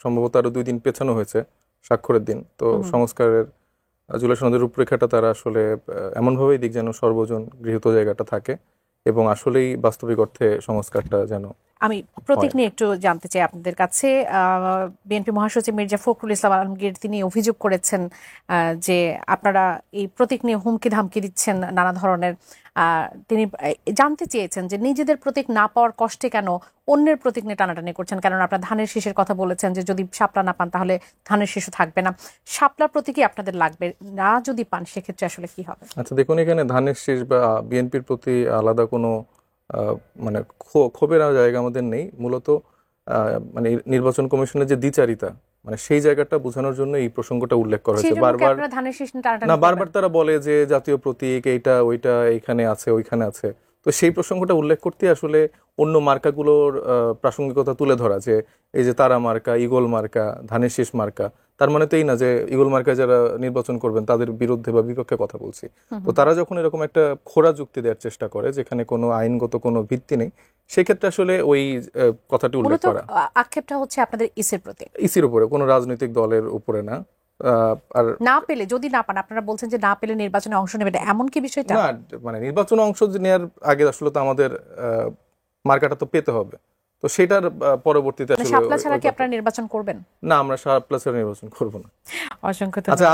সম্ভবত আরো 2 দিন পেছানো হয়েছে স্বাক্ষরের দিন। তো সংস্কারের জুলাই সনদের রূপরেখাটা তারা আসলে এমনভাবেই দিক যেন সর্বজন গৃহীত জায়গাটা থাকে এবং আসলেই বাস্তবিক অর্থে সংস্কারটা যেন। আমি প্রতীক নিয়ে একটু জানতে চাই আপনাদের কাছে। বিএনপি মহাসচিব মির্জা ফখরুল ইসলাম আলমগীর তিনি অভিযোগ করেছেন যে আপনারা এই প্রতীক নিয়ে হুমকি ধামকি দিচ্ছেন নানা ধরনের। তিনি জানতে চেয়েছেন যে নিজেদের প্রতীক না পাওয়ার কষ্টে কেন অন্যের প্রতীক নিয়ে টানাটানি করছেন। কারণ আপনারা ধানের শীষের কথা বলেছেন যে যদি শাপলা না পান তাহলে ধানের শীষও থাকবে না। শাপলা প্রতীকই আপনাদের লাগবে না, যদি পান সেক্ষেত্রে আসলে কি হবে? আচ্ছা দেখুন, এখানে ধানের শীষ বা বিএনপির প্রতি আলাদা কোনো মানে ক্ষোভের জায়গা আমাদের নেই। মূলত মানে নির্বাচন কমিশনের যে দ্বিচারিতা, মানে সেই জায়গাটা বোঝানোর জন্য এই প্রসঙ্গটা উল্লেখ করা হয়েছে। বারবার তারা বলে যে জাতীয় প্রতীক এইটা ওইটা এইখানে আছে ওইখানে আছে। তো তো সেই প্রসঙ্গটা উল্লেখ করতে আসলে অন্য মার্কাগুলোর প্রাসঙ্গিকতা তুলে ধরা, যে এই যে তারা মার্কা, ঈগল মার্কা, ধানের শীষ মার্কা, তার মানে তো এই না যে ঈগল মার্কায় যারা নির্বাচন করবেন তাদের বিরুদ্ধে বা বিপক্ষে কথা বলছি। তো তারা যখন এরকম একটা খোঁড়া যুক্তি দেওয়ার চেষ্টা করে যেখানে কোনো আইনগত কোনো ভিত্তি নেই, সেক্ষেত্রে আসলে ওই কথাটি উল্লেখ করা। আক্ষেপটা হচ্ছে আপনাদের ইসির প্রতি, ইসির উপরে, কোনো রাজনৈতিক দলের উপরে না। আর না পেলে, যদি না পান, আপনারা বলছেন যে না পেলে নির্বাচনে অংশ নেবেন, এমন কি বিষয়টা? না, মানে নির্বাচনে অংশ নেওয়ার আগে আসলে তো আমাদের মার্কাটা তো পেতে হবে, তো সেটার পরবর্তীতে আসলে শাপলা ছাড়া কি আপনারা নির্বাচন করবেন? না, আমরা শাপলা ছাড়া নির্বাচন করব না। অসংখ্য আচ্ছা,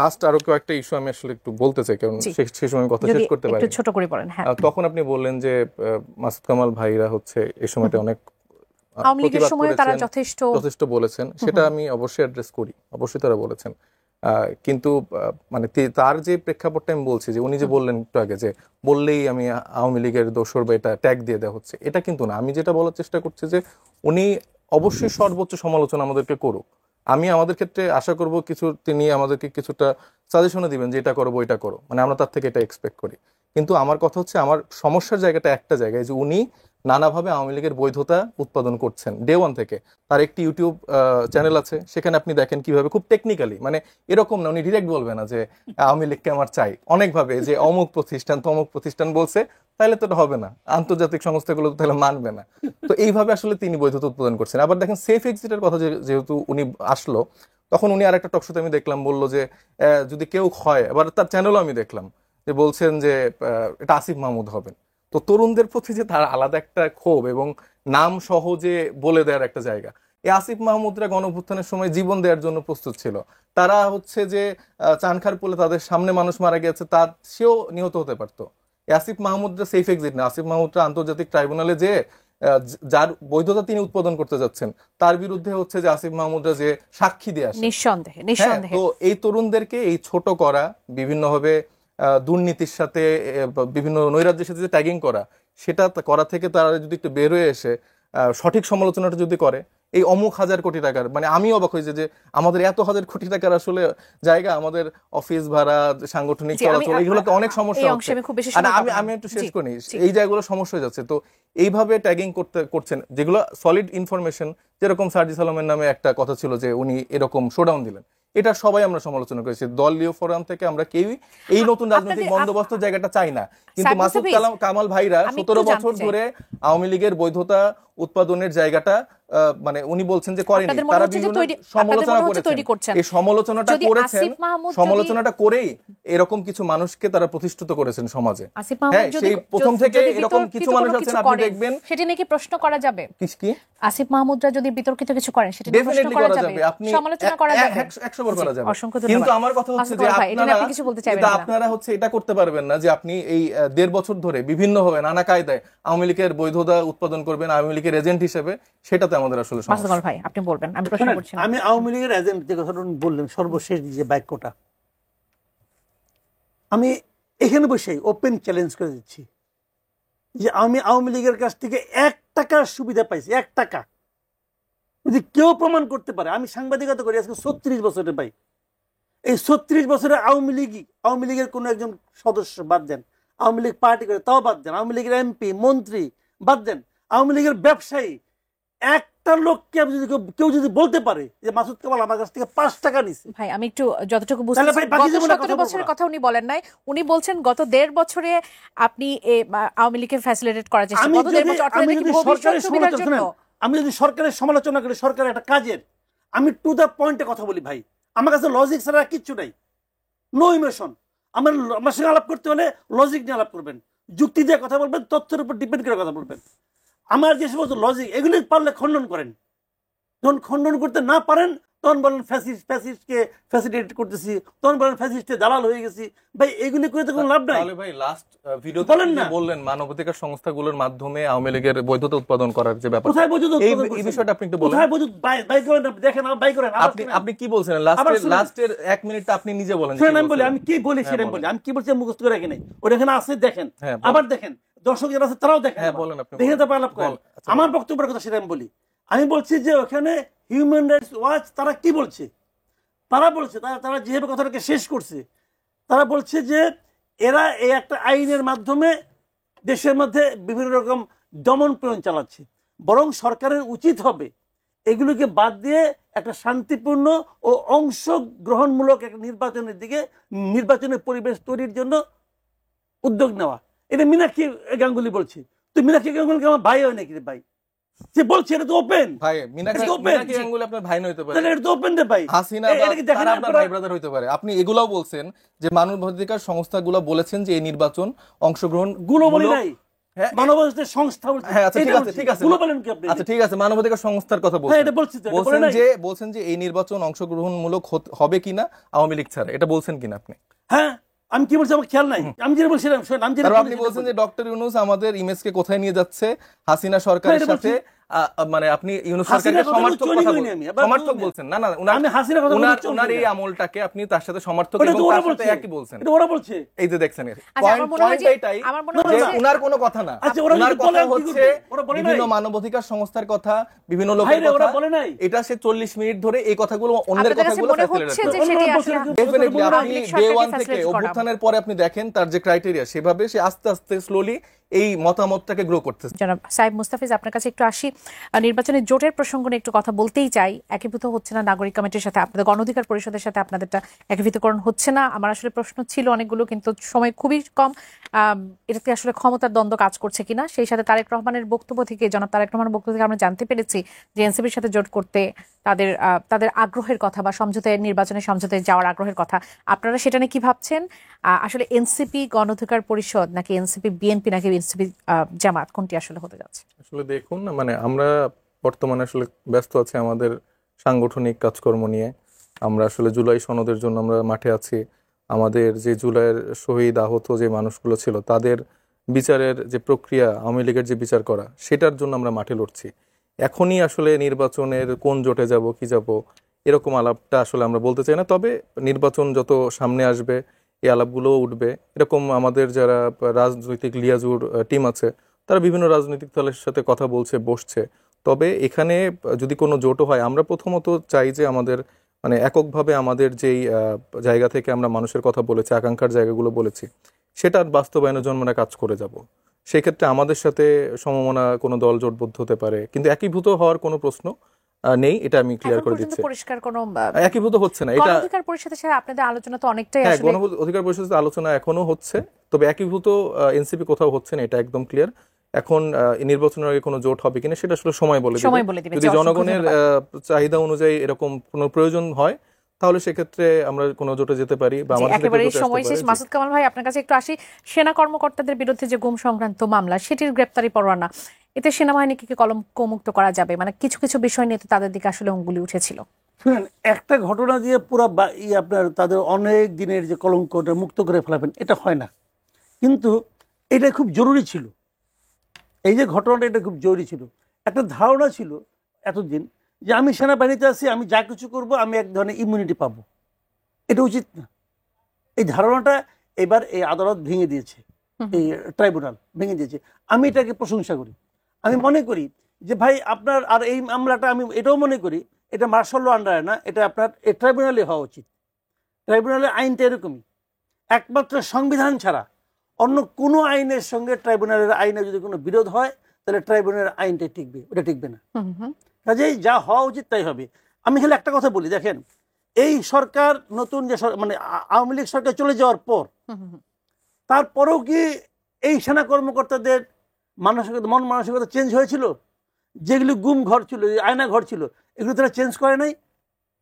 লাস্ট আরো কয়েকটা ইস্যু আমি আসলে একটু বলতে চাই, কারণ সেই সময় কথা শেষ করতে পারি, একটু ছোট করে বলেন। হ্যাঁ, তখন আপনি বললেন যে মাসুদ কামাল ভাইরা হচ্ছে এই সময়টা অনেক আওয়ামী লীগের সময় তারা যথেষ্ট বলেছেন, সেটা আমি অবশ্যই অ্যাড্রেস করি, অবশ্যই তারা বলেছেন। কিন্তু মানে তার যে প্রেক্ষাপটটা আমি বলছি, যে উনি যে বললেন একটু আগে যে বললেই আমি আওয়ামী লীগের দোসর বা এটা ট্যাগ দিয়ে দেওয়া হচ্ছে, এটা কিন্তু না। আমি যেটা বলার চেষ্টা করছি যে উনি অবশ্যই সর্বোচ্চ সমালোচনা আমাদেরকে করুক। আমি আমাদের ক্ষেত্রে আশা করব কিছু, তিনি আমাদেরকে কিছুটা সাজেশনও দিবেন যে এটা করো ওইটা করো, মানে আমরা তার থেকে এটা এক্সপেক্ট করি। কিন্তু আমার কথা হচ্ছে, আমার সমস্যার জায়গাটা একটা জায়গায়, যে উনি নানাভাবে আওয়ামী লীগের বৈধতা উৎপাদন করছেন ডে ওয়ান থেকে। তার একটি ইউটিউব চ্যানেল আছে, সেখানে আপনি দেখেন কিভাবে খুব টেকনিক্যালি, মানে এরকম না উনি ডিরেক্ট বলবে না যে আওয়ামী লীগকে আমার চাই, অনেকভাবে যে অমুক প্রতিষ্ঠান তমুক প্রতিষ্ঠান বলছে, তাহলে তো এটা হবে না, আন্তর্জাতিক সংস্থাগুলো তো তাহলে মানবে না। তো এইভাবে আসলে তিনি বৈধতা উৎপাদন করছেন। আবার দেখেন সেফ এক্সিটের কথা যেহেতু উনি আসলো, তখন উনি আর একটা টকশোতে আমি দেখলাম বললো যে যদি কেউ হয়, আবার তার চ্যানেলও আমি দেখলাম যে বলছেন যে এটা আসিফ মাহমুদ হবেন। তো তরুণদের প্রতি যে তার আলাদা একটা ক্ষোভ এবং নাম সহজে বলে দেওয়ার একটা জায়গা, এই আসিফ মাহমুদরা গণঅভ্যুত্থানের সময় জীবন দেওয়ার জন্য প্রস্তুত ছিল। তারা হচ্ছে যে চানখার পোলে তাদের সামনে মানুষ মারা গেছে, তার সেও নিহত হতে পারতো। আসিফ মাহমুদরা সেফ এক্সিট না। আসিফ মাহমুদরা আন্তর্জাতিক ট্রাইব্যুনালে যে যার বৈধতা তিনি উৎপাদন করতে যাচ্ছেন, তার বিরুদ্ধে হচ্ছে যে আসিফ মাহমুদরা যে সাক্ষী দিয়ে আসে, নিঃসন্দেহে। তো এই তরুণদেরকে এই ছোট করা, বিভিন্নভাবে দুর্নীতির সাথে বিভিন্ন নৈরাজ্যের সাথে যে ট্যাগিং করা, সেটা করা থেকে তারা যদি একটু বের হয়ে এসে সঠিক সমালোচনাটা যদি করে, এই অমুক হাজার কোটি টাকার, মানে আমি অবাক হয়েছে যে আমাদের এত হাজার কোটি টাকার আসলে জায়গা, আমাদের অফিস ভাড়া, সাংগঠনিক চলাচল, এইগুলোতে অনেক সমস্যা হচ্ছে। আমি একটু শেষ করি, এই জায়গাগুলো সমস্যা হয়ে যাচ্ছে। তো এইভাবে ট্যাগিং করছেন, যেগুলো সলিড ইনফরমেশন, যেরকম সার্জিস আলমের নামে একটা কথা ছিল যে উনি এরকম শোডাউন দিলেন, এটা সবাই আমরা সমালোচনা করেছি। দলীয় ফোরাম থেকে আমরা কেউই এই নতুন রাজনৈতিক বন্দোবস্ত জায়গাটা চাই না। কিন্তু মাসুদ কামাল ভাইরা 17 বছর ধরে আওয়ামী লীগের বৈধতা উৎপাদনের জায়গাটা মানে উনি বলছেন যে করেনি, তারা বিভিন্ন সমালোচনা করেছেন। এই সমালোচনাটা করেই এরকম কিছু মানুষকে তারা প্রতিষ্ঠিত করেছেন সমাজে। হ্যাঁ, সেই প্রথম থেকে এরকম কিছু মানুষ আছেন, আপনি দেখবেন। সেটা নাকি প্রশ্ন করা যাবে, কি আসিফ মাহমুদরা যদি বিতর্কিত কিছু করেন সেটা নিয়ে প্রশ্ন করা যাবে, সমালোচনা করা যাবে, 100% করা যাবে। অসংখ্য ধন্যবাদ। কিন্তু আমার কথা হচ্ছে যে আপনারা হচ্ছে এটা করতে পারবেন না যে আপনি এই 1.5 বছর ধরে বিভিন্নভাবে নানা কায়দায় আওয়ামী লীগের বৈধতা উৎপাদন করবেন আওয়ামী লীগের এজেন্ট হিসেবে। সেটাতে আমাদের আসলে সমস্যা। ভাই আপনি বলবেন, আমি প্রশ্ন করছি না। আমি আওয়ামী লীগের এজেন্ট যে কথাটা বললেন সর্বশেষ যে বাক্যটা, আমি এখানে বসেই ওপেন চ্যালেঞ্জ করে দিচ্ছি যে আমি আওয়ামী লীগের কাছ থেকে 1 টাকার সুবিধা পাইছি, 1 টাকা যদি কেউ প্রমাণ করতে পারে। আমি সাংবাদিকতা করি আজকে 36 বছরে পাই। এই 36 বছরে আওয়ামী লীগের কোনো একজন সদস্য বাদ দেন, আওয়ামী লীগ পার্টি করে তাও বাদ দেন, আওয়ামী লীগের এমপি মন্ত্রী বাদ দেন, আওয়ামী লীগের ব্যবসায়ী, একটা লোককে কেউ যদি বলতে পারে যে মাসুদ কামাল আমার কাছ থেকে 5 টাকা নিছে, ভাই আমি একটু যতটুকু বুঝতে পারছি, গত 17 বছরের কথা উনি বলেন নাই, উনি বলছেন গত 1.5 বছরে আপনি আওয়ামী লীগকে ফ্যাসিলিটেট করার চেষ্টা, গত 1.5 বছর অর্থনৈতিক ভবিষ্যৎ সুবিধার জন্য। আমি যদি সরকারের সমালোচনা করি, সরকারের একটা কাজের, আমি টু দ্য পয়েন্টে কথা বলি ভাই। আমার কাছে লজিক ছাড়া কিচ্ছু নাই, নো ইমোশন। আমার সঙ্গে আলাপ করতে হলে লজিক নিয়ে আলাপ করবেন, যুক্তি দিয়ে কথা বলবেন, তথ্যের উপর ডিপেন্ড করে কথা বলবেন। আমার যে সমস্ত লজিক, এগুলি পারলে খণ্ডন করেন। যখন খণ্ডন করতে না পারেন তখন বলেন ফ্যাসিস্টকে ফ্যাসিলিটেট করতেছি, তখন বলেন ফ্যাসিস্টে দালাল হয়ে গেছি। ভাই এগুলি করে তো কোনো লাভ নাই। তাহলে ভাই লাস্ট ভিডিওতে বললেন মানবাধিকার সংস্থাগুলোর মাধ্যমে আওয়ামী লীগের বৈধতা উৎপাদন করার যে ব্যাপার, কোথায় বৈধতা উৎপাদন এই বিষয়টা আপনি একটু বলেন। কোথায় বৈধতা বাই করেন, দেখেন বাই করেন। আপনি কি বলছেন লাস্টের 1 মিনিটটা আপনি নিজে বলেন। আমি কি বলি সেটা বলি, আমি কি বলছি মুখস্থ করে রাখি নাই, ওটা এখানে আছে দেখেন, আবার দেখেন, দর্শক যারা আছে তারাও দেখেন। হ্যাঁ বলেন, আপনি দেখেন, তারপর আলাপ করেন। আমার বক্তব্যের কথা সেটা আমি বলি। আমি বলছি যে ওখানে হিউম্যান রাইটস ওয়াচ তারা কি বলছে, তারা যেভাবে কথাটাকে শেষ করছে, তারা বলছে যে এরা এই একটা আইনের মাধ্যমে দেশের মধ্যে বিভিন্ন রকম দমন প্রয়োগ চালাচ্ছে। বরং সরকারের উচিত হবে এগুলোকে বাদ দিয়ে একটা শান্তিপূর্ণ ও অংশগ্রহণমূলক একটা নির্বাচনের দিকে, নির্বাচনের পরিবেশ তৈরির জন্য উদ্যোগ নেওয়া। এটা মীনাক্ষী গাঙ্গুলি বলছে। তো মীনাক্ষী গাঙ্গুলিকে আমার ভাই হয় নাকি রে ভাই? সে বলছে এটা তো ওপেন ভাই। মীনাক্ষী গাঙ্গুলি আপনার ভাই হইতে পারে, এটা তো ওপেন রে ভাই। হাসিনা তারা আপনার ভাই ব্রাদার হইতে পারে। আপনি এগুলাও বলছেন যে মানবাধিকার সংস্থাগুলো বলেছেন যে এই নির্বাচন অংশগ্রহণ গুলো বলে নাই, মানবাধিকার সংস্থা বলছে। হ্যাঁ আচ্ছা ঠিক আছে, ঠিক আছে, গুলো বলেন কি আপনি? আচ্ছা ঠিক আছে, মানবাধিকার সংস্থার কথা বলছেন। হ্যাঁ এটা বলছি তো, বলছেন যে এই নির্বাচন অংশগ্রহণমূলক হবে কিনা আওয়ামী লীগ ছাড়া, এটা বলছেন কিনা আপনি? হ্যাঁ আমি কি বলছি আমার খেয়াল নাই। আমি যেটা বলছিলাম আপনি বলছেন যে ডক্টর ইউনূস আমাদের ইমেজকে কোথায় নিয়ে যাচ্ছে হাসিনা সরকারের সাথে, মানে আপনি ইউনূস সরকারকে সমর্থক বলছেন। না না, ওনার এই আমলটাকে আপনি তার সাথে সমর্থক এবং তার সাথে একই বলছেন। ওরা বলছে এই যে দেখছেন পয়েন্ট এইটাই যে ওনার কোনো কথা না, ওনার কথা হচ্ছে বিভিন্ন মানবাধিকার সংস্থার কথা, বিভিন্ন লোকের কথা। এটা সে 40 মিনিট ধরে এই কথাগুলো অন্যের কথাগুলো ডেফিনেটলি আপনি ডে ওয়ান থেকে অভ্যুত্থানের পরে আপনি দেখেন তার যে ক্রাইটেরিয়া, সেভাবে সে আস্তে আস্তে স্লোলি এই মতামতটাকে গ্রো করতেছে। জনাব সাহেব মুস্তাফিজ, আপনার কাছে একটু আসি। নির্বাচনের জোটের প্রসঙ্গ নিয়ে একটু কথা বলতেই চাই। একীভূত হচ্ছে না নাগরিক কমিটির সাথে, আপনাদের গণ অধিকার পরিষদের সাথে আপনাদেরটা একীভূতকরণ হচ্ছে না। আমার আসলে প্রশ্ন ছিল অনেকগুলো, কিন্তু সময় খুবই কম। এটাতে আসলে ক্ষমতার দ্বন্দ্ব কাজ করছে কিনা, সেই সাথে তারেক রহমানের বক্তব্য থেকে, জনাব তারেক রহমানের বক্তব্য থেকে আমরা জানতে পেরেছি যে এনসিপির সাথে জোট করতে তাদের আগ্রহের কথা বা নির্বাচনের সমঝোতায় যাওয়ার আগ্রহের কথা। আপনারা সেটা নিয়ে কি ভাবছেন? আসলে এনসিপি গণ অধিকার পরিষদ নাকি এনসিপি বিএনপি নাকি এনসিপি জামাত, কোনটি আসলে হতে যাচ্ছে? আসলে দেখুন না, মানে আমরা বর্তমানে আসলে ব্যস্ত আছি আমাদের সাংগঠনিক কাজকর্ম নিয়ে। আমরা আসলে জুলাই সনদের জন্য আমরা মাঠে আছি। আমাদের যে জুলাইয়ের শহীদ আহত যে মানুষগুলো ছিল তাদের বিচারের যে প্রক্রিয়া, আওয়ামী লীগের যে বিচার করা, সেটার জন্য আমরা মাঠে লড়ছি। এখনই আসলে নির্বাচনের কোন জোটে যাব কি যাব এরকম আলাপটা আসলে আমরা বলতে চাই না। তবে নির্বাচন যত সামনে আসবে এই আলাপগুলোও উঠবে। এরকম আমাদের যারা রাজনৈতিক লিয়াজুর টিম আছে তারা বিভিন্ন রাজনৈতিক দলের সাথে কথা বলছে, বসছে। তবে এখানে যদি কোনো জোটও হয়, আমরা প্রথমত চাই যে আমাদের মানে এককভাবে আমাদের যেই জায়গা থেকে আমরা মানুষের কথা বলেছি, আকাঙ্ক্ষার জায়গাগুলো বলেছি, সেটার বাস্তবায়নের জন্য আমরা কাজ করে যাব। সেই ক্ষেত্রে আমাদের সাথে সমমনা কোনো দল জোটবদ্ধ হতে পারে, কিন্তু একীভূত হওয়ার কোনো প্রশ্ন নেই, এটা আমি ক্লিয়ার করে দিচ্ছি। পরিষ্কার কোনো একীভূত হচ্ছে না। এটা গণ অধিকার পরিষদের সাথে আপনাদের আলোচনা তো অনেকটাই আসলে গণ অধিকার পরিষদের আলোচনা এখনো হচ্ছে, তবে একীভূত এনসিপি কোথাও হচ্ছে না, এটা একদম ক্লিয়ার। এখন নির্বাচনের আগে কোনো জোট হবে কিনা সেটা আসলে সময় বলে দিবে। যদি জনগণের চাহিদা অনুযায়ী এরকম কোনো প্রয়োজন হয় তাহলে সেক্ষেত্রে আমরা কোনো জোটে যেতে পারি বা আমাদের একেবারে সময় শেষ। মাসুদ কামাল ভাই, আপনার কাছে একটু আসি। সেনা কর্মকর্তাদের বিরুদ্ধে যে গুম সংক্রান্ত মামলা, সেটির গ্রেপ্তারি পরোয়ানা, এতে সেনাবাহিনীকে কি কলঙ্কমুক্ত করা যাবে? মানে কিছু কিছু বিষয় নিয়ে তো তাদের দিকে আসলে অঙ্গুলি উঠেছিল। শুনেন, একটা ঘটনা দিয়ে পুরো আপনার তাদের অনেক দিনের যে কলঙ্কটা মুক্ত করে ফেলাবেন, এটা হয় না। কিন্তু এটা খুব জরুরি ছিল, এই যে ঘটনাটা, এটা খুব জরুরি ছিল। একটা ধারণা ছিল এতদিন যে আমি সেনাবাহিনীতে আছি, আমি যা কিছু করব আমি এক ধরনের ইমিউনিটি পাবো। এটা উচিত না। এই ধারণাটা এবার এই আদালত ভেঙে দিয়েছে, এই ট্রাইব্যুনাল ভেঙে দিয়েছে। আমি এটাকে প্রশংসা করি। আমি মনে করি যে ভাই আপনার আর এই মামলাটা, আমি এটাও মনে করি এটা মার্শাল ল আন্ডারে না, এটা আপনার এই ট্রাইব্যুনালে হওয়া উচিত। ট্রাইব্যুনালের আইনটা এরকমই, একমাত্র সংবিধান ছাড়া অন্য কোনো আইনের সঙ্গে ট্রাইব্যুনালের আইনে যদি কোনো বিরোধ হয় তাহলে ট্রাইব্যুনালের আইনটা টিকবে, ওটা টিকবে না। কাজেই যা হওয়া উচিত তাই হবে। আমি খালি একটা কথা বলি, দেখেন এই সরকার নতুন যে মানে আওয়ামী লীগ সরকার চলে যাওয়ার পর, তারপরেও কি এই সেনা কর্মকর্তাদের মন মানসিকতা চেঞ্জ হয়েছিল? যেগুলো গুম ঘর ছিল, আয়না ঘর ছিল, এগুলো তারা চেঞ্জ করে নাই।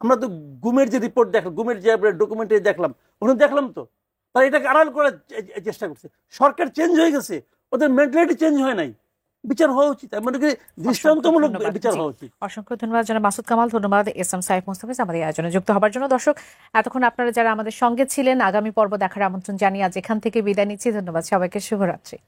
আমরা তো গুমের যে রিপোর্ট দেখলাম, গুমের যে ডকুমেন্টারি দেখলাম, ওখানে দেখলাম তো তারা এটাকে আড়াল করার চেষ্টা করছে। সরকার চেঞ্জ হয়ে গেছে, ওদের মেন্টালিটি চেঞ্জ হয় নাই। বিচার হওয়া উচিত, এমন কি দৃষ্টান্তমূলক বিচার হওয়া উচিত। অসংখ্য ধন্যবাদ জানাব মাসুদ কামাল, ধন্যবাদ এস এম সাইফ মুস্তাফিজ আমাদের আয়োজনে যুক্ত হবার জন্য। দর্শক, এতক্ষণ আপনারা যারা আমাদের সঙ্গে ছিলেন, আগামী পর্ব দেখার আমন্ত্রণ জানিয়ে আজ এখান থেকে বিদায় নিচ্ছি। ধন্যবাদ সবাইকে, শুভরাত্রি।